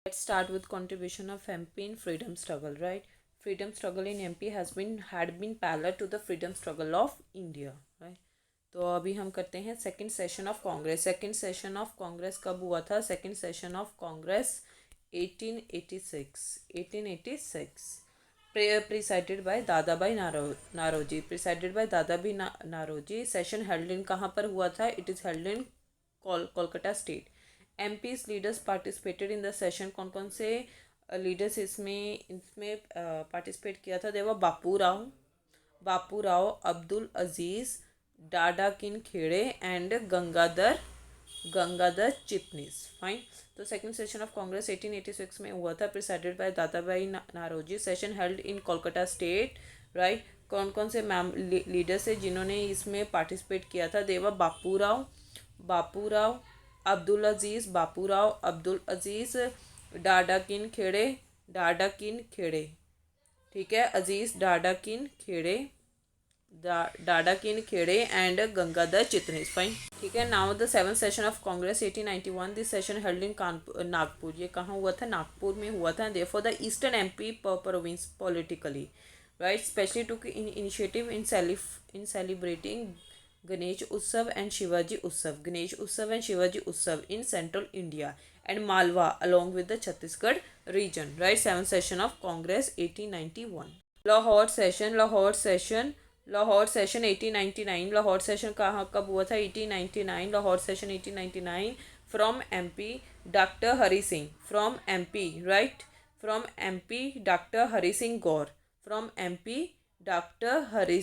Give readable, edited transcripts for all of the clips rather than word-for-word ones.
Let's start with contribution of MP in freedom struggle, right? Freedom struggle in MP had been parallel to the freedom struggle of India, right? तो अभी हम करते हैं second session of Congress. Second session of Congress कब हुआ था? Second session of Congress 1886 presided by Dadabhai Naoroji. Presided by Dadabhai Naoroji. Session held in कहाँ पर हुआ था? It is held in Kolkata state. MPs leaders participated in the session. कौन कौन से लीडर्स इसमें पार्टिसिपेट किया था? देवा बापू Rao, Abdul Aziz, Dada Kinkhede and Gangadhar Chitnis. Fine. तो सेकंड सेशन ऑफ कांग्रेस 1886 में हुआ था, presided by Dadabhai Naoroji. Session held in Kolkata state, right. कौन कौन से लीडर्स है जिन्होंने इसमें पार्टिसिपेट किया था? देवा बापू राव, अब्दुल अजीज़, डाडा किन खेड़े, ठीक है. अजीज़ Dada Kinkhede and Gangadhar Chitnis. Fine. ठीक है. Now the seven session of Congress 1891. This session held इन नागपुर. ये कहाँ हुआ था? नागपुर में हुआ था. Therefore the eastern MP province politically, right, specially took initiative in celebrating Ganesh उत्सव एंड शिवाजी उत्सव in central India and Malwa along with the Chhattisgarh region, right. Seventh session of Congress 1891. Lahore session 1899. Lahore session कब हुआ था? 1899. Lahore session 1899. From MP Dr. Hari Singh. From MP, right. From MP Dr. Hari Singh Gaur. From MP Dr. Hari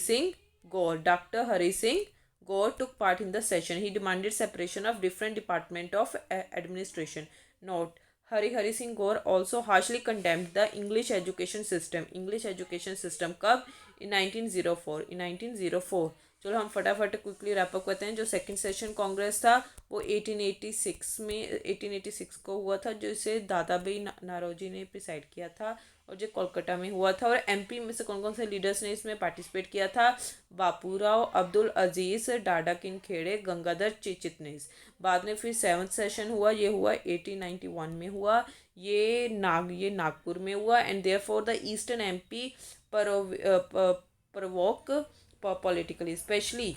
Singh Gaur took part in the session. He demanded separation of different department of administration. Note: Hari Singh Gaur also harshly condemned the English education system. कब? In 1904. चलो हम फटाफट quickly wrap up करते हैं. जो second session Congress था वो 1886 को हुआ था, जो इसे दादाभाई नारोजी ने प्रिसाइड किया था, और जो कोलकाता में हुआ था. और एमपी में से कौन कौन से लीडर्स ने इसमें पार्टिसिपेट किया था? बापू राव, अब्दुल अजीज़, डाडा किन खेड़े, गंगाधर चिटनिस. बाद में फिर सेवन्थ सेशन हुआ. ये हुआ 1891 में हुआ. ये नागपुर में हुआ. And therefore the eastern MP provoked politically, especially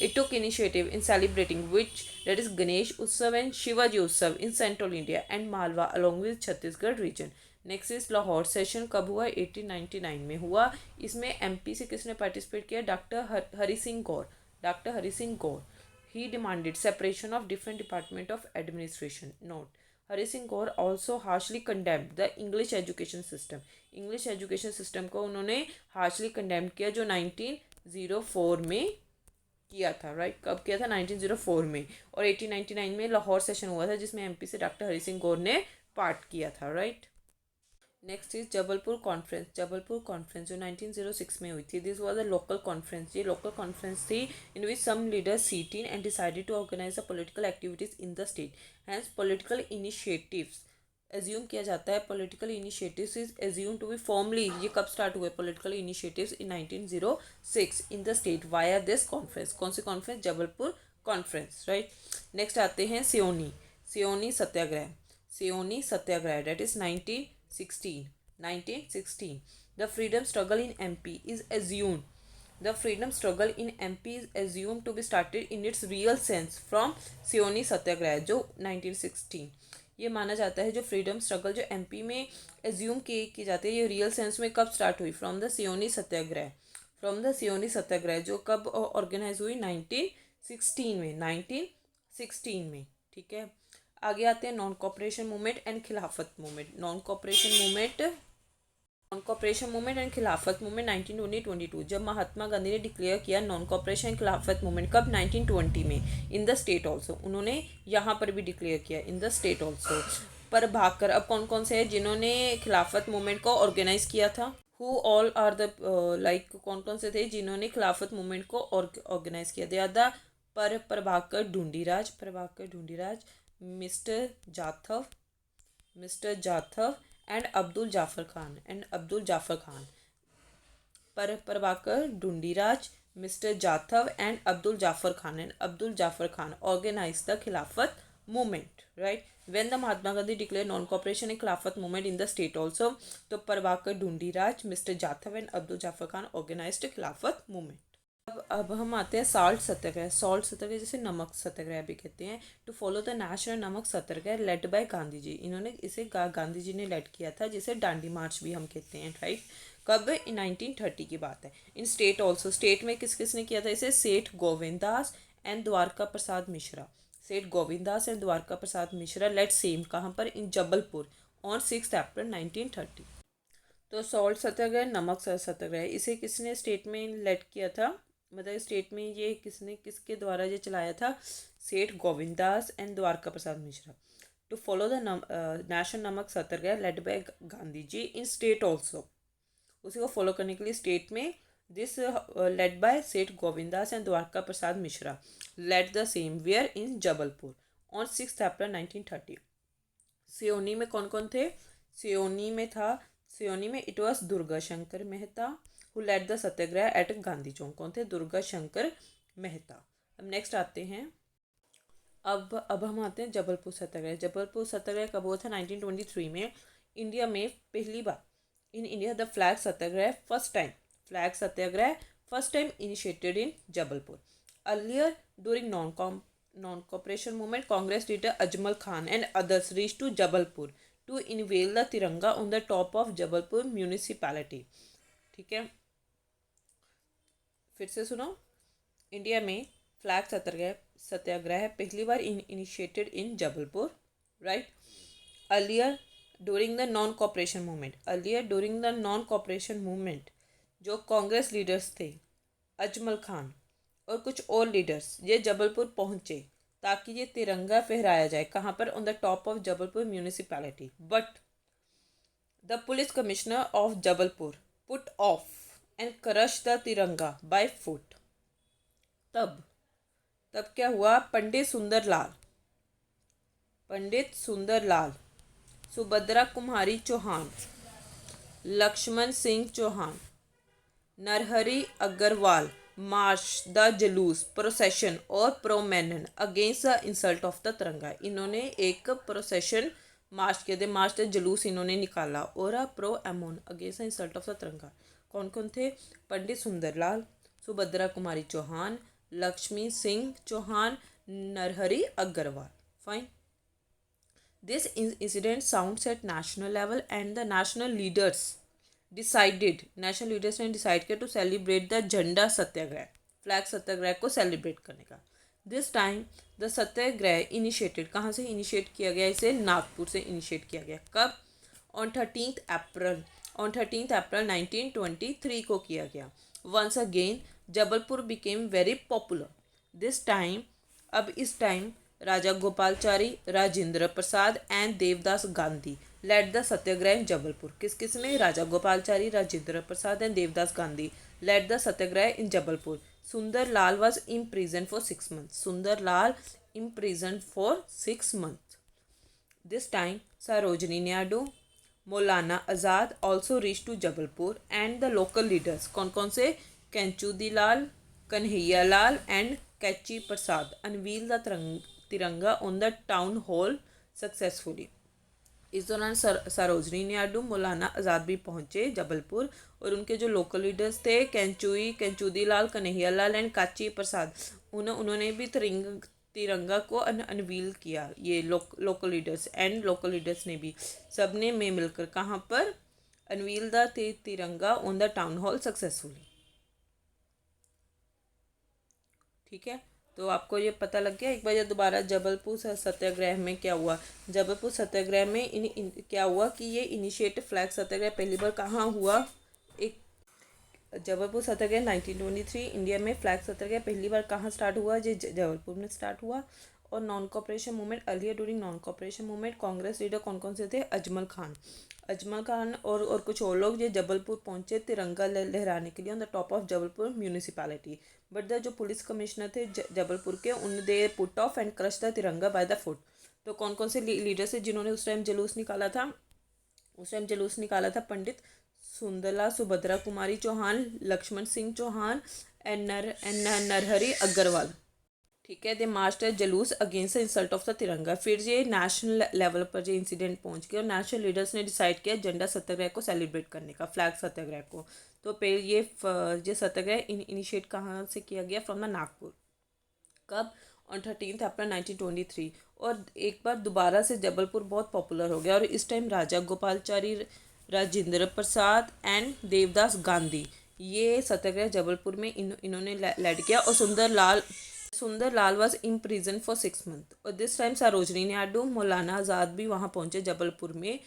it took initiative in celebrating which, that is Ganesh Utsav and Shivaji Utsav in central India and Malwa along with Chhattisgarh region. Next is Lahore session. कब हुआ? 1899 में हुआ. इसमें MP से किसने participate किया? Doctor Hari Singh Gaur. He demanded separation of different department of administration. Note: Hari Singh Gaur also harshly condemned the English education system को उन्होंने हार्शली कंडेम्ड किया, जो 1904 में किया था, राइट. कब किया था? 1904 में. और 1899 में लाहौर सेशन हुआ था, जिसमें एमपी से डॉक्टर हरि सिंह गौर ने पार्ट किया था, right. Next is Jabalpur conference जो 1906 में हुई थी. This was a local conference. ये लोकल कॉन्फ्रेंस थी in which some leaders sit in and decided to organise the political activities in the state. Hence political initiatives assume किया जाता है. Political initiatives is assume to be formally. ये कब start हुए political initiatives? In 1906 in the state via this conference. कौन सी conference? Jabalpur conference, right. Next आते हैं सियोनी सत्याग्रह date is 1916. The freedom struggle in MP is assumed to be started in its real sense from Seoni satyagraha, जो 1916. ये माना जाता है जो फ्रीडम स्ट्रगल जो एमपी में एज्यूम की जाती है, ये रियल सेंस में कब स्टार्ट हुई? फ्रॉम द सियोनी सत्याग्रह जो कब ऑर्गेनाइज हुई? 1916 में. ठीक है. आगे आते हैं नॉन कॉपरेशन मूवमेंट एंड खिलाफत movement. Non cooperation movement and खिलाफत मूवमेंट 1922. जब महात्मा गांधी ने डिक्लेयर किया नॉन कॉपरेशन एंड खिलाफत मूवमेंट, कब? 1920 में. इन द स्टेट ऑल्सो. उन्होंने यहाँ पर भी डिक्लेयर किया इन द स्टेट ऑल्सो. पर भागकर अब कौन कौन से हैं जिन्होंने खिलाफत मूवमेंट को ऑर्गेनाइज किया था? हु ऑल आर द कौन कौन से थे जिन्होंने खिलाफत मूवमेंट को ऑर्गेनाइज किया? They are the Prabhakar Dhundhiraj, mister Jadhav and Abdul Jafar Khan. Prabhakar Dhundhiraj, mister Jadhav and Abdul Jafar Khan organise the Khilafat movement, right? When the Mahatma Gandhi declared non-cooperation and Khilafat movement in the state also, तो Prabhakar Dhundhiraj, mister Jadhav and Abdul Jafar Khan organised Khilafat movement. अब हम आते हैं साल्ट सत्याग्रह. Salt सत्याग्रह जैसे नमक सत्याग्रह भी कहते हैं. To follow the national namak satyagraha led by Gandhi जी. इन्होंने इसे गांधी जी ने लेड किया था, जिसे डांडी मार्च भी हम कहते हैं, राइट. कब? इन 1930 की बात है. इन स्टेट ऑल्सो, स्टेट में किस किसने किया था इसे? Seth Govinddas and Dwarka Prasad Mishra. Seth Govinddas and Dwarka Prasad Mishra led same. कहाँ पर? In Jabalpur on 6 April 1930. तो सॉल्ट सत्याग्रह, नमक सत्याग्रह, इसे किसने स्टेट में लेड किया था? मतलब स्टेट में ये किसने, किसके द्वारा ये चलाया था? Seth Govinddas and Dwarka Prasad Mishra. To follow the national namak satyagraha led by Gandhi ji in state also. उसी को फॉलो करने के लिए स्टेट में this led by Seth Govinddas and Dwarka Prasad Mishra led the same where in Jabalpur on 6 April 1930. Seoni में कौन कौन थे? सियोनी में it was Durga Shankar Mehta who led the satyagraha at Gandhi Chowk. कौन थे? दुर्गा शंकर मेहता. अब नेक्स्ट आते हैं, अब हम आते हैं जबलपुर सत्याग्रह. जबलपुर सत्याग्रह कब हुआ था? 1923 में. इंडिया में पहली बार, in India the flag satyagraha first time initiated in Jabalpur. Earlier during non-cooperation movement, Congress leader Ajmal Khan and others reached to Jabalpur to unveil the Tiranga on the top of Jabalpur municipality. ठीक है, फिर से सुनो. India में flag satyagraha पहली बार initiated in Jabalpur, right. Earlier during the non cooperation movement जो Congress leaders थे, अजमल खान और कुछ और लीडर्स, ये जबलपुर पहुंचे ताकि ये तिरंगा फहराया जाए. कहाँ पर? On the top of Jabalpur municipality. But the police commissioner of Jabalpur put off and crush the tiranga by foot. तब क्या हुआ? Pandit Sunderlal, Subhadra Kumari Chauhan, Laxman Singh Chauhan, Narhari Agrawal march the juloos procession और प्रोमेनन against the insult of the tiranga. इन्होंने एक प्रोसेशन मार्च के थे, मार्च द जुलूस इन्होंने निकाला और प्रो एमोन against the insult of the tiranga. कौन कौन थे? Pandit Sunderlal, Subhadra Kumari Chauhan, Lakshmi Singh Chauhan, Narhari Agrawal. Fine. This incident sounds at national level and the national leaders ने डिसाइड किया to celebrate the jhanda satyagraha, flag satyagraha को सेलिब्रेट करने का. This time the satyagraha initiated, कहाँ से इनिशिएट किया गया? इसे नागपुर से इनिशिएट किया गया. कब? ऑन 13 अप्रैल 1923 को किया गया. Once again Jabalpur became very popular. This time, अब इस time Raja Gopalachari, Rajendra Prasad and Devdas Gandhi led the satyagraha in Jabalpur. किसने? Raja Gopalachari, Rajendra Prasad and Devdas Gandhi led the satyagraha in Jabalpur. Sunderlal was imprisoned for 6 months. This time Sarojini Naidu, Maulana Azad also reached to Jabalpur and the local leaders. कौन कौन से? Kanchhedilal, Kanhaiyalal and Kashi Prasad unveiled the tiranga on the town hall successfully. इस दौरान सरोजनी नायडू, मौलाना आज़ाद भी पहुंचे जबलपुर और उनके जो लोकल लीडर्स थे केंचुदीलाल, कन्हैयालाल एंड काची प्रसाद, उन्होंने भी तिरंगा को अनवील किया. ये लोकल लीडर्स ने भी, सब ने में मिलकर कहाँ पर? अनवील द तिरंगा on the town hall successfully. ठीक है, तो आपको ये पता लग गया. एक बार दोबारा जबलपुर सत्याग्रह में क्या हुआ? जबलपुर सत्याग्रह में क्या हुआ कि ये इनिशिएटिव फ्लैग सत्याग्रह पहली बार कहाँ हुआ? एक जबलपुर सत्याग्रह 1923 इंडिया में फ्लैग सत्याग्रह पहली बार कहाँ स्टार्ट हुआ? ये जबलपुर में स्टार्ट हुआ. और non cooperation movement, earlier during non cooperation movement Congress leader कौन कौन से थे? अजमल खान और कुछ और लोग ये जबलपुर पहुंचे तिरंगा लहराने के लिए on the top of Jabalpur municipality. But the जो पुलिस कमिश्नर थे जबलपुर के, उन they put off and crush the tiranga by the foot. तो कौन कौन से लीडर्स थे जिन्होंने उस टाइम जुलूस निकाला था? पंडित सुंदरलाल, सुभद्रा कुमारी चौहान, लक्ष्मण सिंह चौहान एंड नरहरि अग्रवाल. ठीक है। दे मार्च जलूस against the insult of the तिरंगा। फिर ये नेशनल लेवल पर ये इंसिडेंट पहुंच गया और नेशनल लीडर्स ने डिसाइड किया झंडा सत्याग्रह को सेलिब्रेट करने का, फ्लैग सत्याग्रह को। तो फिर ये सत्याग्रह इनिशिएट कहाँ से किया गया? From the Nagpur. कब? ऑन 13 अप्रैल 1923। और एक बार दोबारा से जबलपुर बहुत पॉपुलर हो गया और इस टाइम राजा गोपालचारी, राजेंद्र प्रसाद एंड देवदास गांधी, ये सत्याग्रह जबलपुर में इन्होंने लेड किया। और Sunder Lal was in prison for 6 month. और दिस टाइम सरोजनी नायडू, मौलाना आज़ाद भी वहाँ पहुँचे जबलपुर में।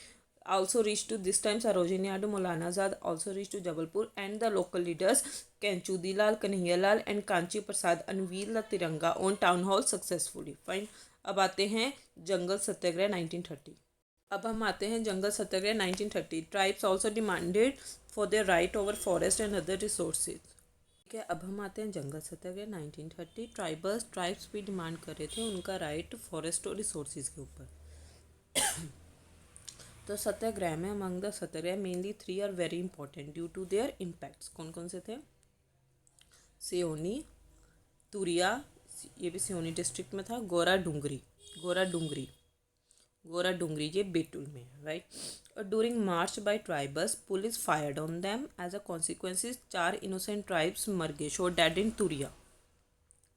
also reached to this time Sarojini Naidu, Maulana Azad also reached to Jabalpur, and the local leaders Kenchudilal, Kanhaiyalal and Kanchi Prasad unveiled the Tiranga on town hall successfully. Fine. अब आते हैं जंगल सत्याग्रह 1930। अब हम आते हैं जंगल सत्याग्रह 1930। Tribes also demanded for their right over forest and other resources. ठीक है। अब हम आते हैं जंगल सत्याग्रह 1930। ट्राइब्स भी डिमांड कर रहे थे उनका राइट फॉरेस्ट और रिसोर्सेज के ऊपर। तो सत्याग्रह में among the Satyagraha mainly 3 are very important due to their impacts. कौन कौन से थे? सियोनी, तुरिया, ये भी सियोनी डिस्ट्रिक्ट में था। गोरा डूंगरी ये बेतुल में है, राइट। और during march by tribals police fired on them as a consequences 4 innocent tribes मर गए, शो डेड इन तुरिया।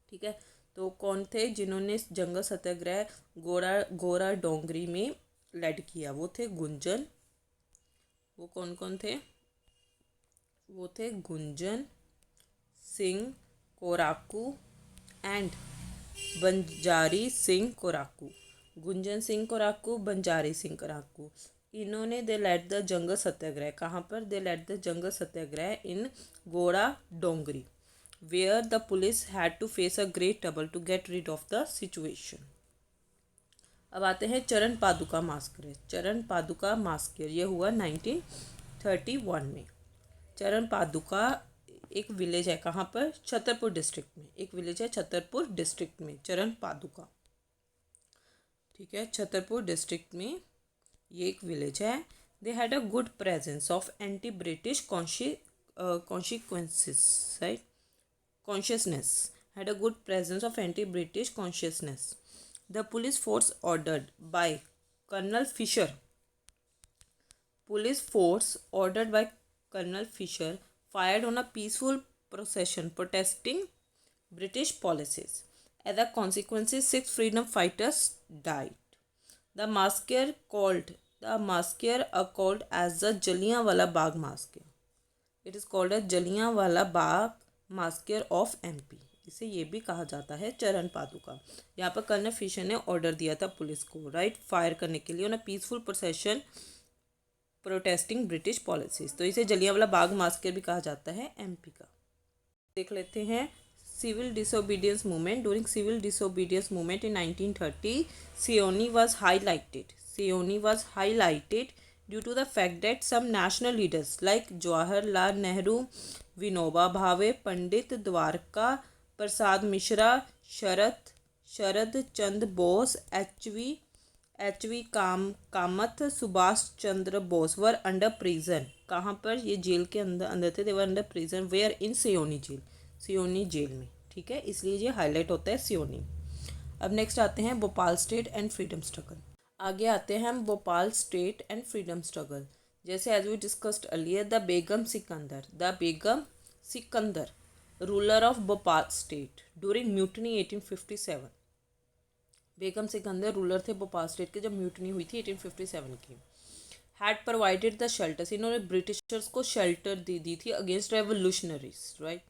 ठीक है। तो कौन थे जिन्होंने जंगल सत्याग्रह गोरा डोंगरी में लेड किया? वो थे गुंजन। वो कौन कौन थे? वो थे गुंजन सिंह कोराकू एंड बंजारी सिंह कोराकू। गुंजन सिंह कोराकू, बंजारी सिंह कोराकू, इन्होंने दे लेड द जंगल सत्याग्रह। कहाँ पर? दे lead the jungle satyagraha in Gora Dongri, where the police had to face a great trouble to get rid of the situation. अब आते हैं चरण पादुका मास्कर। ये हुआ 1931 में। चरण पादुका एक विलेज है, कहाँ पर? छतरपुर डिस्ट्रिक्ट में। एक विलेज है छतरपुर डिस्ट्रिक्ट में, चरण पादुका। ठीक है। छतरपुर डिस्ट्रिक्ट में ये एक विलेज है। They had a good presence of anti British consequences, right, consciousness, had a good presence of anti British consciousness. The police force ordered by Colonel Fisher fired on a peaceful procession protesting British policies. As a consequence, 6 freedom fighters died. The massacre called as the Jallianwala Bagh Massacre. It is called as Jallianwala Bagh Massacre of MP. इसे ये भी कहा जाता है चरण पादुका। यहाँ पर कर्नल फिशर ने ऑर्डर दिया था पुलिस को, राइट, फायर करने के लिए on a peaceful procession protesting British policies. तो इसे जलियांवाला बाग मास्कर भी कहा जाता है एमपी का। देख लेते हैं civil disobedience movement. During civil disobedience movement in 1930 Seoni was highlighted due to the fact that some national leaders like Jawaharlal Nehru, Vinoba Bhave, Pandit Dwarka Prasad Mishra, Sharad Chandra Bose, H V Kamath, Subhash Chandra Bose were under prison. कहाँ पर? ये जेल के अंदर थे। They were under prison where in Seoni jail में। ठीक है, इसलिए ये हाईलाइट होता है सियोनी। अब नेक्स्ट आते हैं Bhopal state and freedom struggle. आगे आते हैं हम Bhopal state and freedom struggle. जैसे as we discussed earlier, the Begum Sikandar ruler of Bhopal state during mutiny 1857। Begum Sikandar ruler थे भोपाल स्टेट के जब म्यूटनी हुई थी 1857 की। हैड प्रोवाइडेड द शेल्टर्स, इन्होंने ब्रिटिशर्स को शेल्टर दी थी अगेंस्ट रेवोल्यूशनरीज, राइट।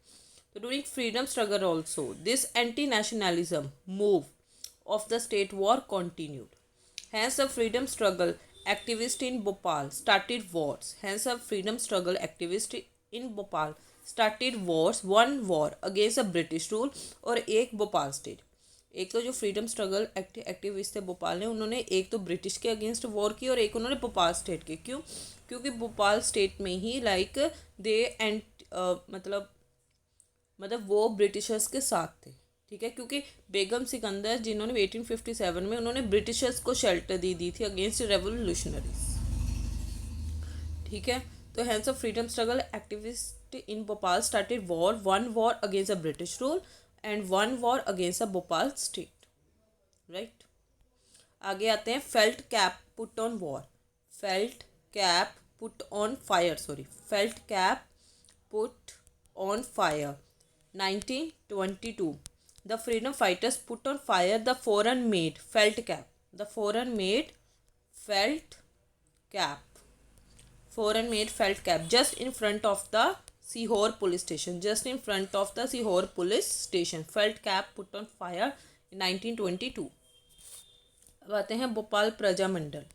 तो during freedom struggle also this anti nationalism move of the state war continued. Hence the freedom struggle activists in Bhopal started wars. One war against the British rule और एक Bhopal state. एक तो जो freedom struggle activist थे भोपाल ने, उन्होंने एक तो ब्रिटिश के अगेंस्ट वॉर की और एक उन्होंने भोपाल स्टेट के। क्यों? क्योंकि भोपाल स्टेट में ही लाइक दे एंड मतलब वो ब्रिटिशर्स के साथ थे। ठीक है, क्योंकि बेगम सिकंदर जिन्होंने 1857 में उन्होंने ब्रिटिशर्स को शेल्टर दी थी अगेंस्ट रेवोल्यूशनरीज। ठीक है, तो hence of freedom struggle activist in Bhopal started one war against the British rule and won war against the Bhopal state. Right. आगे आते हैं felt cap put on war. Felt cap put on fire, sorry, felt cap put on fire. 1922 the freedom fighters put on fire the foreign made felt cap. The foreign made felt cap. Foreign made felt cap just in front of the Sihor police station. Just in front of the Sihor police station. Felt cap put on fire in 1922. अब आते हैं भोपाल प्रजामंडल.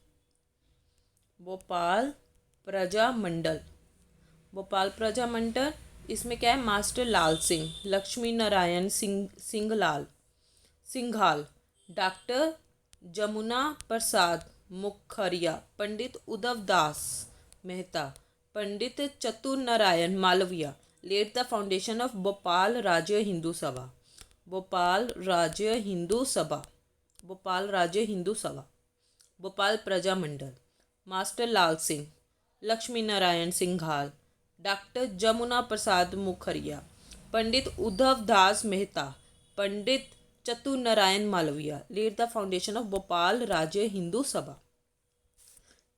भोपाल प्रजामंडल. भोपाल प्रजामंडल इसमें क्या है? Master लाल Singh, Lakshmi Narayan Singhal, doctor Jamuna Prasad मुखरिया, पंडित उद्धव दास मेहता, पंडित चतुर Narayan Malviya laid the foundation of Bhopal राज्य हिंदू सभा. भोपाल राज्य हिंदू सभा. भोपाल राज्य हिंदू सभा. भोपाल प्रजामंडल. मास्टर लाल सिंह, लक्ष्मी नारायण सिंघाल, डॉक्टर जमुना प्रसाद मुखरिया, पंडित उद्धव दास मेहता, पंडित चतुर Narayan Malviya laid the foundation of Bhopal Rajya Hindu Sabha.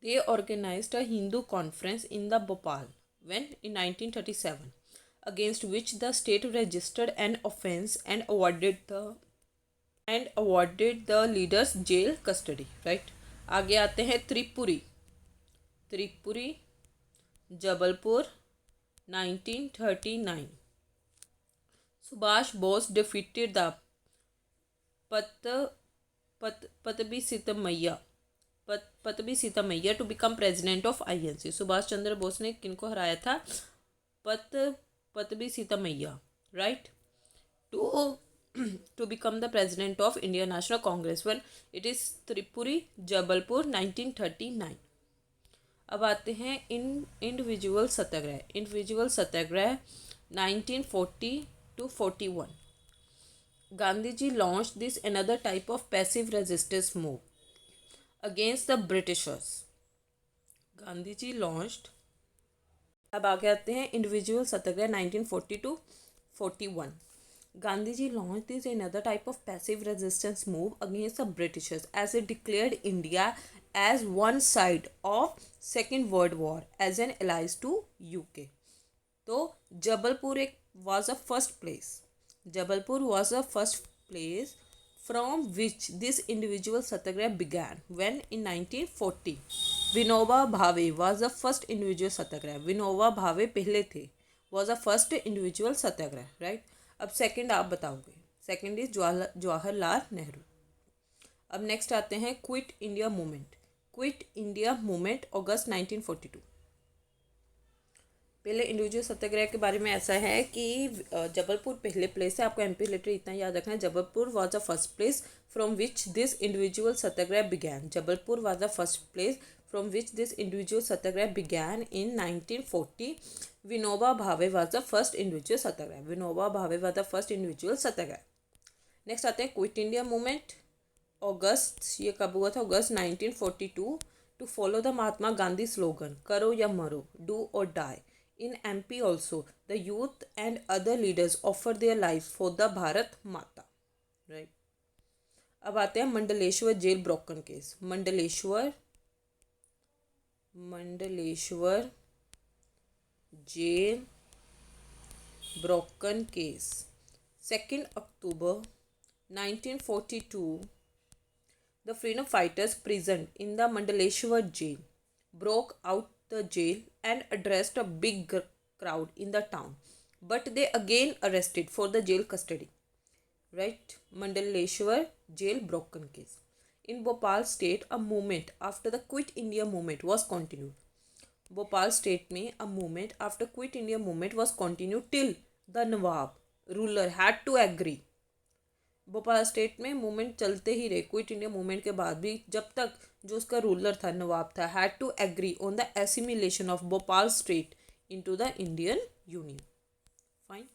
They organized a Hindu conference in the Bhopal when in 1937, against which the state registered an offence and awarded the leaders jail custody. Right. आगे आते हैं Tripuri. Tripuri Jabalpur 1939. Subhash Bose defeated the Pattabhi Sitamaiya to become president of INC. Subhash Chandra Bose ने किनको हराया था? Pattabhi Sitamaiya, right, to become the president of Indian National Congress. Well, it is Tripuri Jabalpur 1939. अब आते हैं individual Satyagraha. Individual Satyagraha 1940 to 41. Gandhiji launched this another type of passive resistance move against the Britishers. Gandhiji launched. अब आगे आते हैं individual Satyagraha 1940 to 41. Gandhiji launched this another type of passive resistance move against the Britishers as it declared India as one side of Second World War as an allies to UK. तो जबलपुर एक was a first place. Jabalpur was the first place from which this individual satyagraha began when in 1940 Vinoba Bhave was the first individual satyagraha. Vinoba Bhave पहले थे, was the first individual satyagraha, right. अब second आप बताओगे. Second is Jawaharlal Nehru. अब next आते हैं quit India movement. Quit India movement August 1942. पहले individual सत्याग्रह के बारे में ऐसा है कि जबलपुर पहले प्लेस है. आपको एमपी लेटर इतना याद रखना है. Jabalpur was the first place from which this individual Satyagraha began. Jabalpur was the first place from which this individual Satyagraha began in 1940. Vinoba Bhave was the first individual Satyagraha. Vinoba Bhave was the first individual Satyagraha. Next आते हैं quit India movement. अगस्त, ये कब हुआ था? अगस्त 1942. To follow the Mahatma Gandhi slogan करो या मरो, डू और die. In MP also, the youth and other leaders offer their life for the Bharat Mata. Right. अब आते हैं Mandleshwar jail broken case. Mandleshwar jail broken case. 2 October 1942, the freedom fighters present in the Mandaleshwar jail broke out the jail and addressed a big crowd in the town, but they again arrested for the jail custody. Right. Mandaleshwar jail broken case. In Bhopal state, a movement after the Quit India movement was continued. Bhopal state में a movement after Quit India movement was continued till the Nawab ruler had to agree. Bhopal state में movement चलते ही रहे. Quit India movement के बाद भी जब तक जो उसका रूलर था, नवाब था, had to agree on the assimilation of Bhopal state into the Indian union. Fine.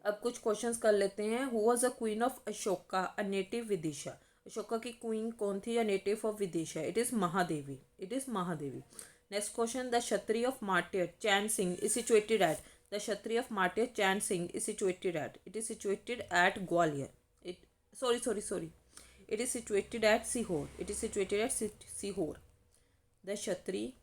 अब कुछ क्वेश्चंस कर लेते हैं. Who was the queen of Ashoka, a native Vidisha. Ashoka की क्वीन कौन थी या native of Vidisha? It is Mahadevi. Next question. The chhatri of martyr Chain Singh is situated at. The chhatri of martyr Chain Singh is situated at, it is situated at Gwalior, it sorry it is situated at Sihor, it is situated at Sihor. The Kshatri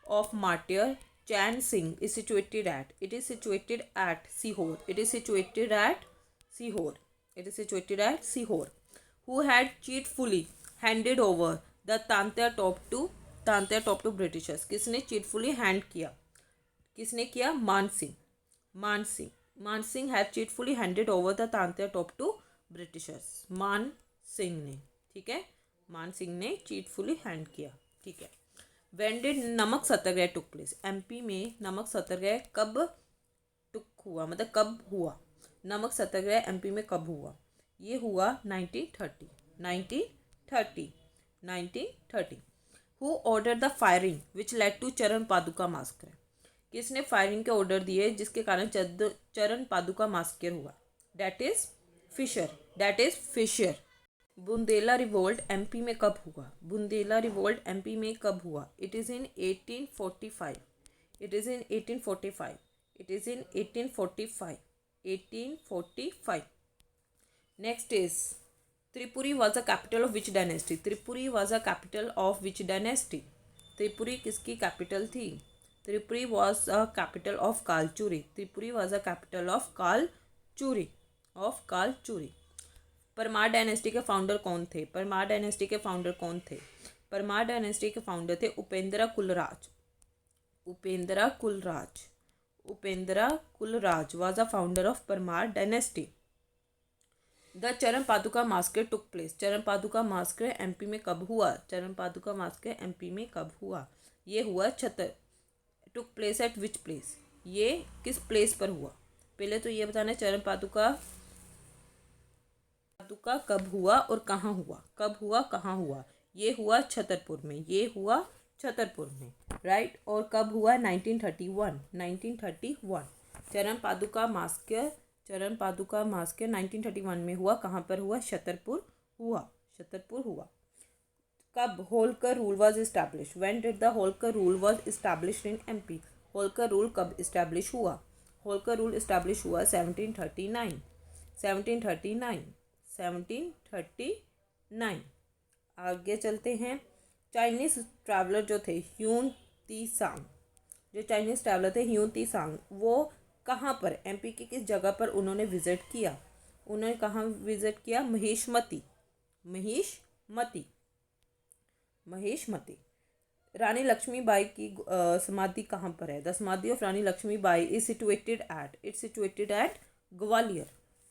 of martyr Chan Singh is situated at, it is situated at Sihor, it is situated at Sihor, it is situated at Sihor. Who had cheatfully handed over the Tantia top to Britishers, किसने cheatfully hand किया, किसने किया, मान Singh had cheatfully handed over the Tantia top to Britishers, मान सिंह ने, ठीक है, मान सिंह ने चीटफुली हैंड किया, ठीक है. व्हेन डिड नमक सत्याग्रह टुक प्लेस, एमपी में नमक सत्याग्रह कब टुक हुआ, मतलब कब हुआ, नमक सत्याग्रह एमपी में कब हुआ, ये हुआ 1930. Who order the firing which led to Charan Paduka Bhaskar, किसने फायरिंग के ऑर्डर दिए जिसके कारण चरण पादुका मास्कर हुआ, that is fisher. Bundela revolt MP में कब हुआ, बुंदेला रिवोल्ट एमपी में कब हुआ, it is in 1845, it is in 1845. Next is Tripuri was a capital of which dynasty, Tripuri was a capital of which dynasty, Tripuri किसकी कैपिटल थी, Tripuri was a capital of Kalachuri, Tripuri was a capital of Kalachuri. Parmar dynasty के founder कौन थे, Parmar dynasty के founder कौन थे, Parmar dynasty के founder थे Upendra Kulraj was a founder of Parmar dynasty. The चरण पादुका मास्कर टुक प्लेस, चरण पादुका मास्कर एमपी में कब हुआ, चरण पादुका मास्कर एमपी में कब हुआ, ये हुआ took place at which place, ये किस प्लेस पर हुआ, पहले तो ये बताना चरण पादुका कब हुआ और कहाँ हुआ, ये हुआ छतरपुर में, राइट. और कब हुआ, 1931. चरण पादुका मास्कर 1931 में हुआ, कहाँ पर हुआ, छतरपुर हुआ. कब Holkar rule was establish, when did the Holkar rule was establish in MP, Holkar rule कब इस्टेब्लिश हुआ, होलकर रूल इस्टेब्लिश हुआ 1739. आगे चलते हैं. चाइनीज़ ट्रैवलर जो थे ह्यून तीसांग, वो कहाँ पर, एमपी की किस जगह पर उन्होंने विज़िट किया, उन्होंने कहाँ विज़िट किया, महेशमती. रानी लक्ष्मीबाई की समाधि कहाँ पर है, the samadhi of Rani Lakshmibai is situated at Gwalior,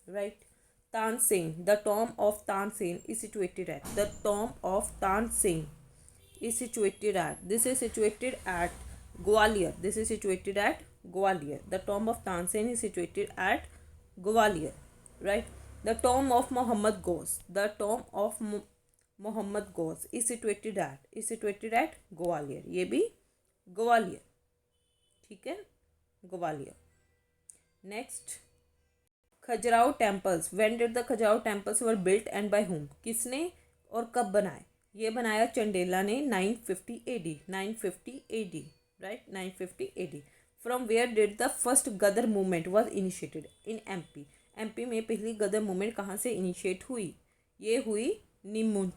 right. Tansen, the tomb of Tansen is situated at, this is situated at Gwalior, the tomb of Tansen is situated at Gwalior, right. The tomb of Mohammad Ghaus is situated at Gwalior, ये भी ग्वालियर, ठीक है, Gwalior. Next, Khajuraho temples, when did the Khajuraho temples were built and by whom, किसने और कब बनाए, ये बनाया चंडेला ने 950 AD, राइट, 950 AD. From where did the first Gadar movement was initiated in MP में पहली गदर मूवमेंट कहाँ से इनिशिएट हुई, ये हुई Neemuch.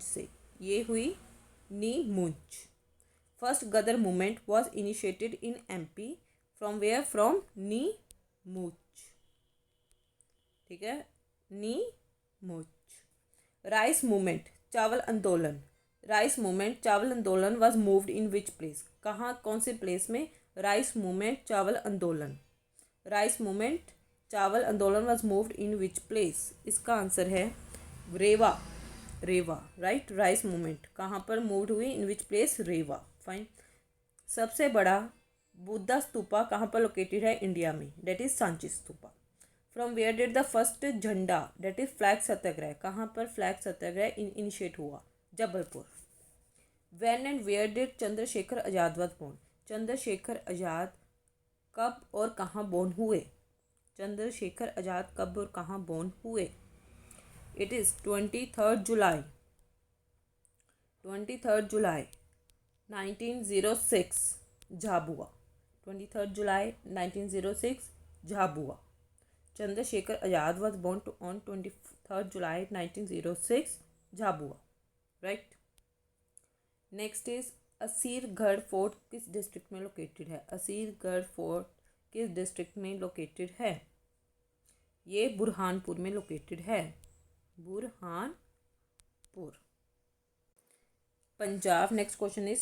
First Gadar movement was initiated in MP from where, from Neemuch, ठीक है, Neemuch. Rice movement, chawal andolan was moved in which place, कहाँ, कौन से प्लेस में, rice movement chawal andolan was moved in which place, इसका आंसर है रेवा, राइट. राइस मूवमेंट कहाँ पर मूव्ड हुई, इन विच प्लेस, रेवा, फाइन. सबसे बड़ा बुद्धा स्तूपा कहाँ पर लोकेटेड है इंडिया में, that is Sanchi Stupa. From where did the first jhanda, that is flag satyagraha, कहाँ पर फ्लैग सत्याग्रह इनिशिएट हुआ, Jabalpur. When and where did Chandrashekhar Azad was born, Chandrashekhar Azad कब और कहाँ बोर्न हुए, चंद्रशेखर आजाद कब और कहाँ बोर्न हुए, it is 23rd July 1906 Jhabua, 23rd July 1906 Jhabua. Chandrasekhar Azad was born on 23rd July 1906, Jhabua. Right. Next is Asirgarh fort किस डिस्ट्रिक्ट में लोकेटेड है. असीरगढ़ फोर्ट किस डिस्ट्रिक्ट में लोकेटेड है. ये बुरहानपुर में लोकेटेड है. Burhanpur. Punjab. Next question is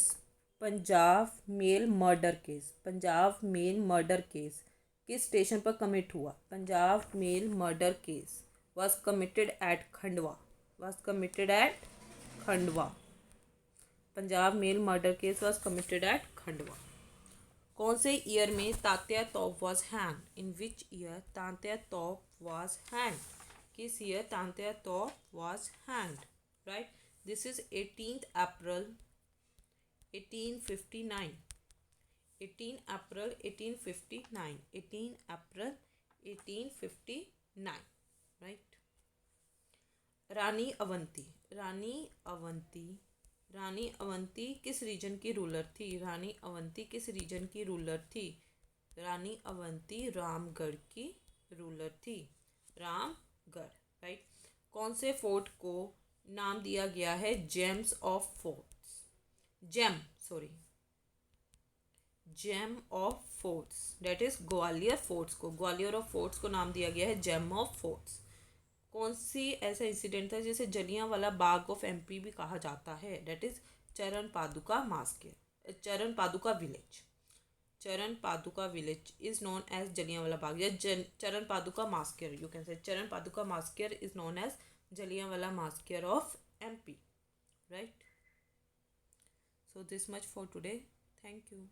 Punjab mail murder case. Punjab mail murder case किस स्टेशन पर कमिट हुआ. Punjab mail murder case was committed at Khandwa. Was committed at Khandwa. Punjab mail murder case was committed at Khandwa. कौन से ईयर में Tatya Tope was hang. In which year Tatya Tope was hang. किस year Tatya Tope was hanged. Right. This is 18th April 1859. 18 April 1859. 18 April 1859. Right. रानी अवंती. रानी अवंती. रानी अवंती किस reason की ruler थी. रानी अवंती किस reason की ruler थी. रानी अवंती रामगढ़ की रूलर थी. रामगढ़. राइट. कौन से फोर्ट को नाम दिया गया है gems of forts. Gem of forts. That is Gwalior forts को. ग्वालियर ऑफ फोर्ट्स को नाम दिया गया है जेम ऑफ फोर्ट्स. कौन सी ऐसा इंसिडेंट था जिसे जलियांवाला बाग ऑफ एमपी भी कहा जाता है. डेट इज चरण पादुका मास्केर. चरण Paduka village. Charan Paduka village is known as Jallianwala Bagh या Charan Paduka massacre. You can say Charan Paduka massacre is known as Jallianwala massacre of MP. Right. So this much for today. Thank you.